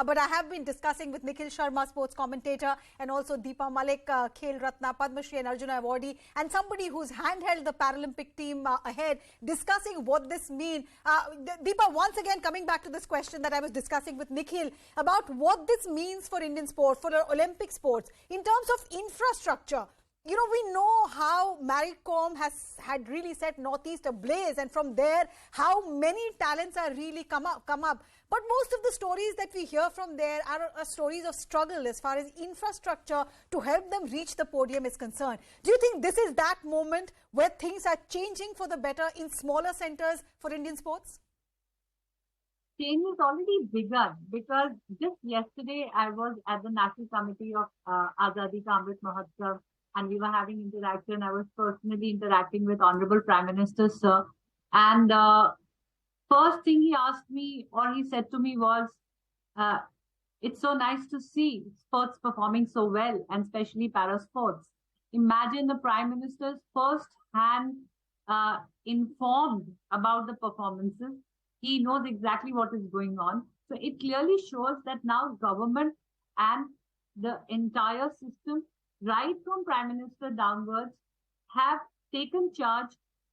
But I have been discussing with Nikhil Sharma, sports commentator, and also Deepa Malik, Khel Ratna, Padma Shri and Arjuna Awardee, and somebody who's handheld the Paralympic team ahead, discussing what this means. Deepa, once again, coming back to this question that I was discussing with Nikhil about what this means for Indian sport, for Olympic sports, in terms of infrastructure. You know, we know how Maricom had really set Northeast ablaze, and from there, how many talents are really come up. But most of the stories that we hear from there are stories of struggle as far as infrastructure to help them reach the podium is concerned. Do you think this is that moment where things are changing for the better in smaller centers for Indian sports? Change has already begun, because just yesterday I was at the National Committee of Azadi Ka Amrit Mahotsav, and we were having interaction. I was personally interacting with Honorable Prime Minister, sir. And first thing he asked me, or he said to me, was, it's so nice to see sports performing so well, and especially para sports. Imagine the Prime Minister's first-hand informed about the performances. He knows exactly what is going on. So it clearly shows that now government and the entire system, right from Prime Minister downwards, have taken charge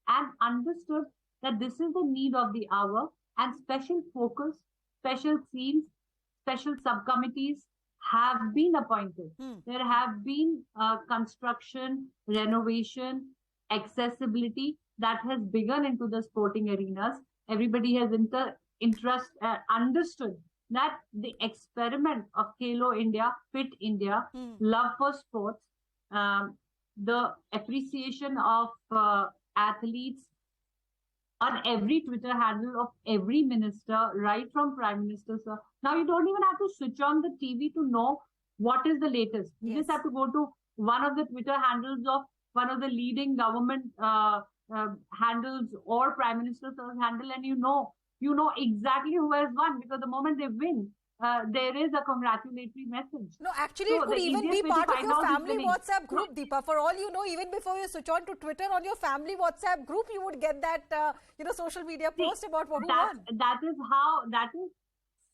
and understood that this is the need of the hour, and special focus, special teams, special subcommittees have been appointed. There have been construction, renovation, accessibility that has begun into the sporting arenas. Everybody has understood that the experiment of Khelo India, Fit India, love for sports, the appreciation of athletes on every Twitter handle of every minister, right from Prime Minister, sir. Now you don't even have to switch on the TV to know what is the latest. You just have to go to one of the Twitter handles of one of the leading government handles or Prime Minister's handle, and you know exactly who has won, because the moment they win, there is a congratulatory message. No, actually, so it could even be part of your family WhatsApp group, Deepa. For all you know, even before you switch on to Twitter, on your family WhatsApp group, you would get that, social media post about what who won. That is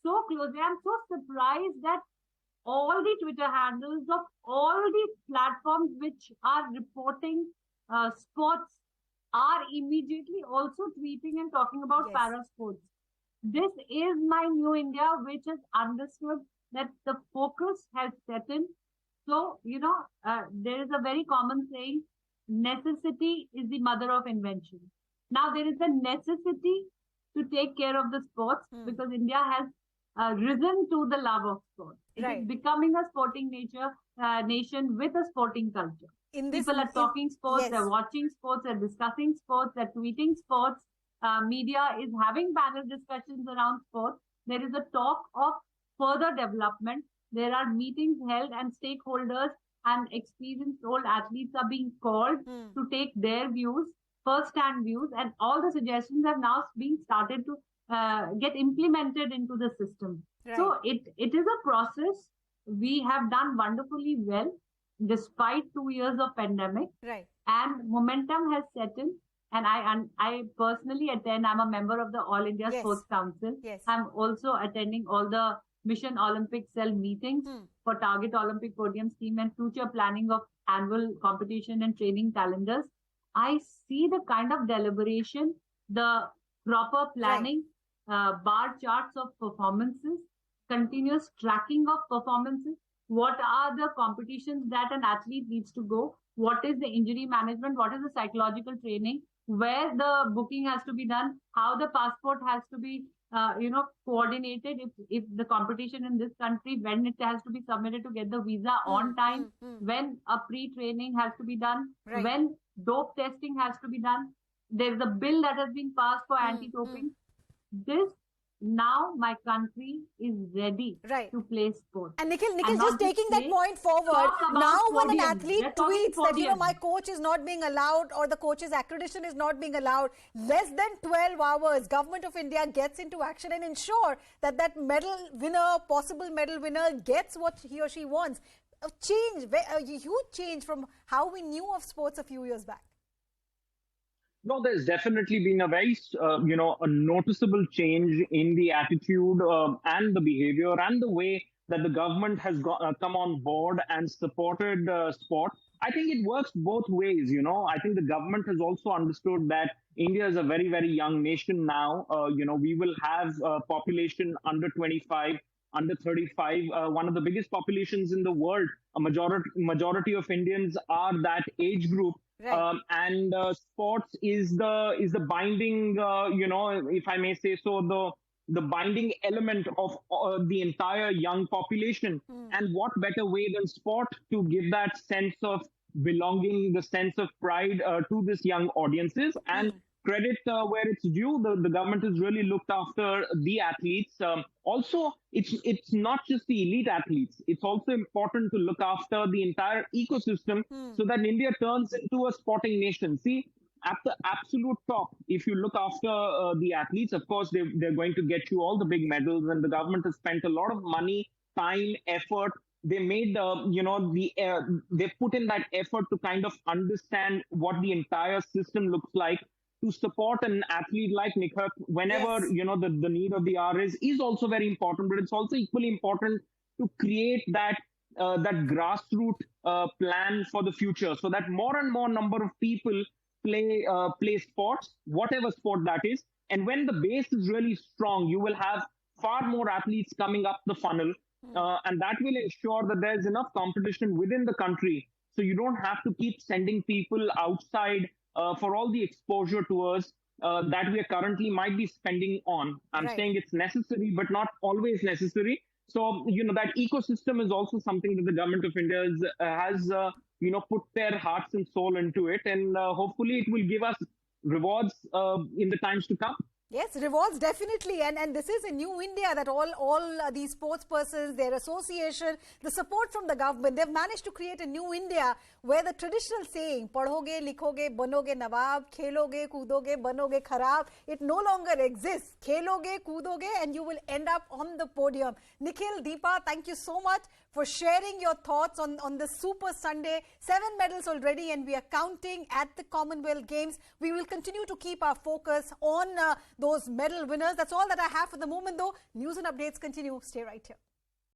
so close. I'm so surprised that all the Twitter handles of all the platforms which are reporting sports are immediately also tweeting and talking about para sports. This is my new India, which has understood that the focus has set in. So, there is a very common saying, necessity is the mother of invention. Now, there is a necessity to take care of the sports, because India has risen to the love of sports. It is becoming a sporting nation with a sporting culture. People are talking sports, they're watching sports, they're discussing sports, they're tweeting sports. Media is having panel discussions around sports. There is a talk of further development. There are meetings held, and stakeholders and experienced old athletes are being called to take their views, first-hand views, and all the suggestions have now been started to get implemented into the system. So it is a process. We have done wonderfully well despite 2 years of pandemic, and momentum has set in. And I personally attend. I'm a member of the All India Sports Council. I'm also attending all the Mission Olympic Cell meetings for Target Olympic Podium Scheme and future planning of annual competition and training calendars. I see the kind of deliberation, the proper planning, bar charts of performances, continuous tracking of performances. What are the competitions that an athlete needs to go? What is the injury management? What is the psychological training? Where the booking has to be done? How the passport has to be, coordinated? If the competition in this country, when it has to be submitted to get the visa on time, when a pre-training has to be done, when dope testing has to be done. There's a bill that has been passed for anti-doping. Now my country is ready to play sports. And Nikhil just taking that point forward, now when an athlete tweets that, my coach is not being allowed, or the coach's accreditation is not being allowed, less than 12 hours, Government of India gets into action and ensure that that possible medal winner gets what he or she wants. A huge change from how we knew of sports a few years back. No, there's definitely been a very, a noticeable change in the attitude and the behavior and the way that the government has come on board and supported sport. I think it works both ways. I think the government has also understood that India is a very, very young nation now. We will have a population under 25, under 35, one of the biggest populations in the world. A majority of Indians are that age group. Right. And sports is the binding, if I may say so, the binding element of the entire young population. And what better way than sport to give that sense of belonging, the sense of pride to this young audiences. And credit where it's due, the government has really looked after the athletes. Also, it's not just the elite athletes. It's also important to look after the entire ecosystem so that India turns into a sporting nation. See, at the absolute top, if you look after the athletes, of course, they're going to get you all the big medals, and the government has spent a lot of money, time, effort. They made, they put in that effort to kind of understand what the entire system looks like, to support an athlete like Nikhil whenever, Yes. the need of the hour is also very important, but it's also equally important to create that grassroots plan for the future, so that more and more number of people play sports, whatever sport that is. And when the base is really strong, you will have far more athletes coming up the funnel, and that will ensure that there's enough competition within the country, so you don't have to keep sending people outside for all the exposure tours that we are currently might be spending on. I'm Right. saying it's necessary, but not always necessary. So, that ecosystem is also something that the government of India has put their hearts and soul into it. And hopefully it will give us rewards in the times to come. Yes, rewards definitely, and this is a new India that all these sports persons, their association, the support from the government, they've managed to create a new India where the traditional saying "padhoge, likhoge, banoge nawab, kheloge, koodoge, banoge kharab" it no longer exists. Kheloge, koodoge, and you will end up on the podium. Nikhil, Deepa, thank you so much for sharing your thoughts on the Super Sunday. 7 medals already, and we are counting at the Commonwealth Games. We will continue to keep our focus on those medal winners. That's all that I have for the moment, though. News and updates continue. Stay right here.